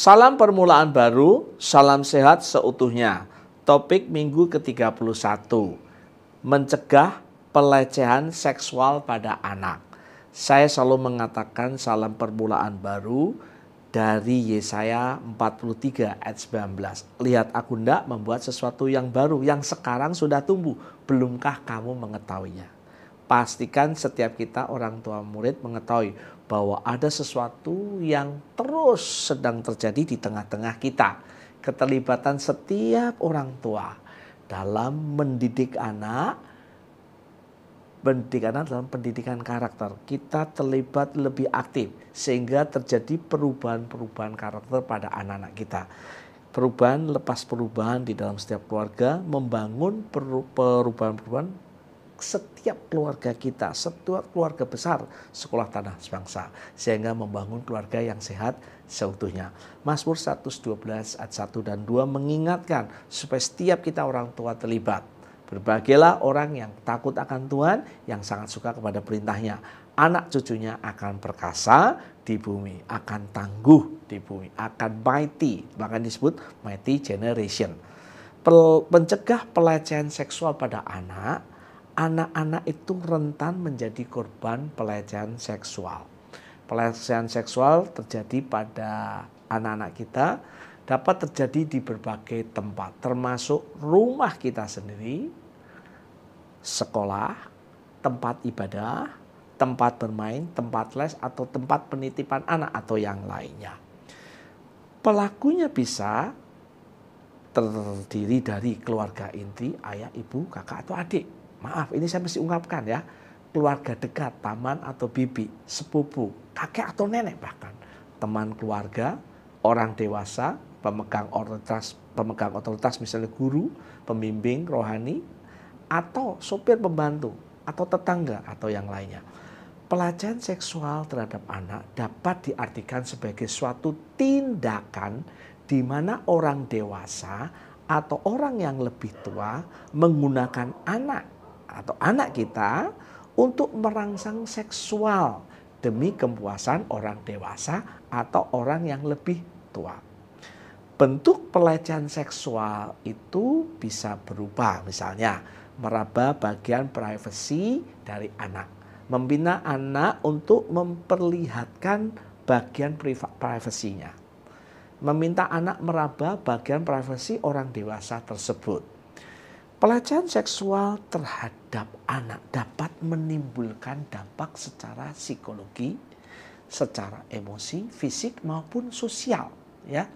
Salam permulaan baru, salam sehat seutuhnya. Topik minggu ke-31, mencegah pelecehan seksual pada anak. Saya selalu mengatakan salam permulaan baru dari Yesaya 43 ayat 19. Lihat, aku hendak membuat sesuatu yang baru, yang sekarang sudah tumbuh. Belumkah kamu mengetahuinya? Pastikan setiap kita orang tua murid mengetahui bahwa ada sesuatu yang terus sedang terjadi di tengah-tengah kita. Keterlibatan setiap orang tua dalam mendidik anak dalam pendidikan karakter. Kita terlibat lebih aktif sehingga terjadi perubahan-perubahan karakter pada anak-anak kita. Perubahan lepas perubahan di dalam setiap keluarga, membangun perubahan-perubahan setiap keluarga kita, setiap keluarga besar Sekolah Tanah Sebangsa, sehingga membangun keluarga yang sehat seutuhnya. Mazmur 112 ayat 1 dan 2 mengingatkan supaya setiap kita orang tua terlibat. Berbahagialah orang yang takut akan Tuhan, yang sangat suka kepada perintahnya. Anak cucunya akan perkasa di bumi, akan tangguh di bumi, akan mighty, bahkan disebut mighty generation. Mencegah pelecehan seksual pada anak-anak itu rentan menjadi korban pelecehan seksual. Pelecehan seksual terjadi pada anak-anak kita, dapat terjadi di berbagai tempat, termasuk rumah kita sendiri, sekolah, tempat ibadah, tempat bermain, tempat les, atau tempat penitipan anak atau yang lainnya. Pelakunya bisa terdiri dari keluarga inti, ayah, ibu, kakak, atau adik. Maaf, ini saya mesti ungkapkan ya. Keluarga dekat, paman atau bibi, sepupu, kakek atau nenek bahkan. Teman keluarga, orang dewasa, pemegang otoritas misalnya guru, pembimbing rohani, atau sopir pembantu, atau tetangga, atau yang lainnya. Pelecehan seksual terhadap anak dapat diartikan sebagai suatu tindakan di mana orang dewasa atau orang yang lebih tua menggunakan anak atau anak kita untuk merangsang seksual demi kepuasan orang dewasa atau orang yang lebih tua. Bentuk pelecehan seksual itu bisa berubah, misalnya meraba bagian privasi dari anak, membina anak untuk memperlihatkan bagian privasinya, meminta anak meraba bagian privasi orang dewasa tersebut. Pelecehan seksual terhadap anak dapat menimbulkan dampak secara psikologi, secara emosi, fisik maupun sosial, ya.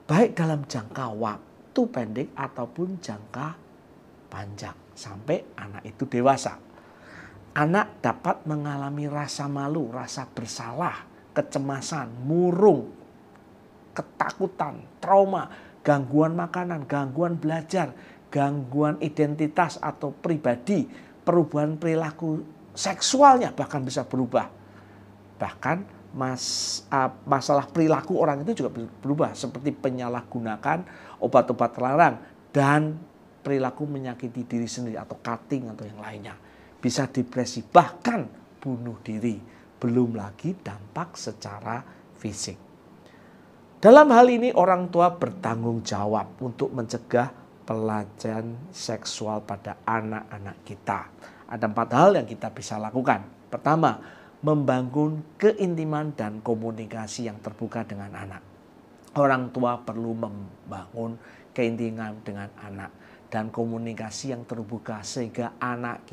Baik dalam jangka waktu pendek ataupun jangka panjang sampai anak itu dewasa. Anak dapat mengalami rasa malu, rasa bersalah, kecemasan, murung, ketakutan, trauma, gangguan makanan, gangguan belajar, gangguan identitas atau pribadi, perubahan perilaku seksualnya bahkan bisa berubah. Bahkan masalah perilaku orang itu juga berubah, seperti penyalahgunaan obat-obat terlarang dan perilaku menyakiti diri sendiri atau cutting atau yang lainnya. Bisa depresi, bahkan bunuh diri. Belum lagi dampak secara fisik. Dalam hal ini orang tua bertanggung jawab untuk mencegah pelecehan seksual pada anak-anak kita. Ada 4 hal yang kita bisa lakukan. Pertama, membangun keintiman dan komunikasi yang terbuka dengan anak. Orang tua perlu membangun keintiman dengan anak dan komunikasi yang terbuka sehingga anak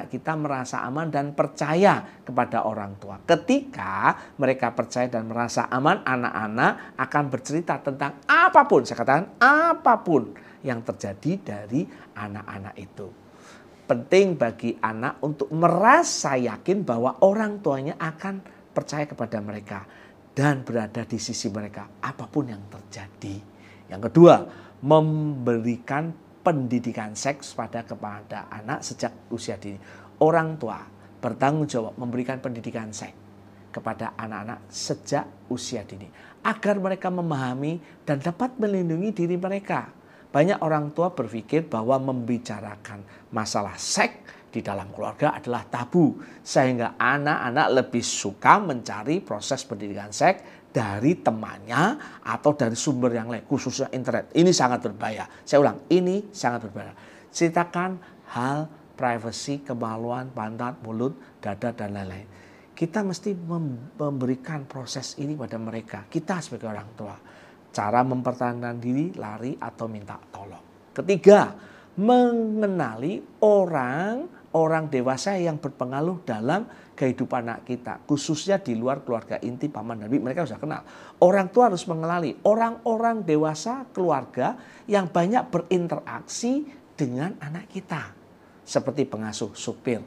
kita merasa aman dan percaya kepada orang tua. Ketika mereka percaya dan merasa aman, anak-anak akan bercerita tentang apapun, saya katakan apapun yang terjadi dari anak-anak itu. Penting bagi anak untuk merasa yakin bahwa orang tuanya akan percaya kepada mereka dan berada di sisi mereka apapun yang terjadi. Yang kedua, memberikan pendidikan seks kepada anak sejak usia dini. Orang tua bertanggung jawab memberikan pendidikan seks kepada anak-anak sejak usia dini agar mereka memahami dan dapat melindungi diri mereka. Banyak orang tua berpikir bahwa membicarakan masalah seks di dalam keluarga adalah tabu, sehingga anak-anak lebih suka mencari proses pendidikan seks dari temannya atau dari sumber yang lain, khususnya internet. Ini sangat berbahaya. Saya ulang, ini sangat berbahaya. Ceritakan hal privasi, kemaluan, pantat, mulut, dada, dan lain-lain. Kita mesti memberikan proses ini pada mereka. Kita sebagai orang tua. Cara mempertahankan diri, lari, atau minta tolong. Ketiga, mengenali orang dewasa yang berpengaruh dalam kehidupan anak kita, khususnya di luar keluarga inti, paman dan bibi. Mereka sudah kenal. Orang tua harus mengenali orang-orang dewasa keluarga yang banyak berinteraksi dengan anak kita, seperti pengasuh, supir,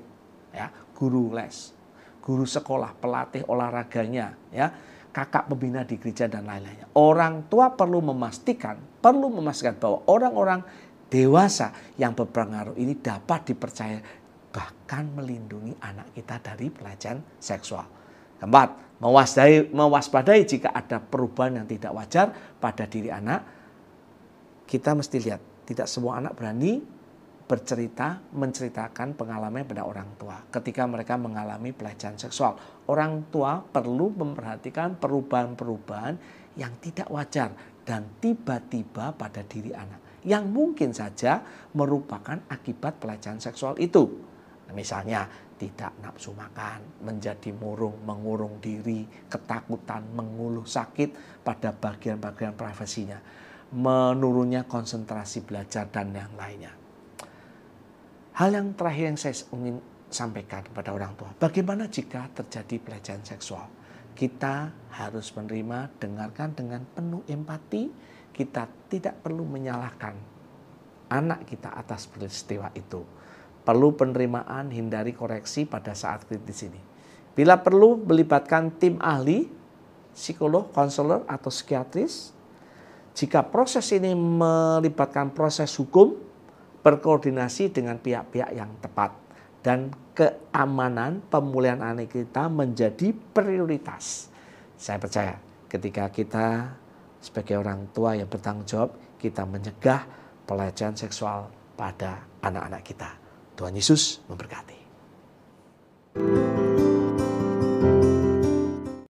ya, guru les, guru sekolah, pelatih olahraganya, ya, kakak pembina di gereja dan lain-lainnya. Orang tua perlu memastikan bahwa orang-orang dewasa yang berpengaruh ini dapat dipercaya, bahkan melindungi anak kita dari pelecehan seksual. Keempat, mewaspadai jika ada perubahan yang tidak wajar pada diri anak. Kita mesti lihat, tidak semua anak berani menceritakan pengalaman pada orang tua ketika mereka mengalami pelecehan seksual. Orang tua perlu memperhatikan perubahan-perubahan yang tidak wajar dan tiba-tiba pada diri anak, yang mungkin saja merupakan akibat pelecehan seksual itu. Misalnya tidak nafsu makan, menjadi murung, mengurung diri, ketakutan, mengeluh sakit pada bagian-bagian privasinya, menurunnya konsentrasi belajar, dan yang lainnya. Hal yang terakhir yang saya ingin sampaikan kepada orang tua, bagaimana jika terjadi pelecehan seksual? Kita harus menerima, dengarkan dengan penuh empati. Kita tidak perlu menyalahkan anak kita atas peristiwa itu. Perlu penerimaan, hindari koreksi pada saat kritis ini. Bila perlu, melibatkan tim ahli, psikolog, konselor, atau psikiatris. Jika proses ini melibatkan proses hukum, berkoordinasi dengan pihak-pihak yang tepat. Dan keamanan pemulihan anak kita menjadi prioritas. Saya percaya ketika kita sebagai orang tua yang bertanggung jawab, kita mencegah pelecehan seksual pada anak-anak kita. Tuhan Yesus memberkati.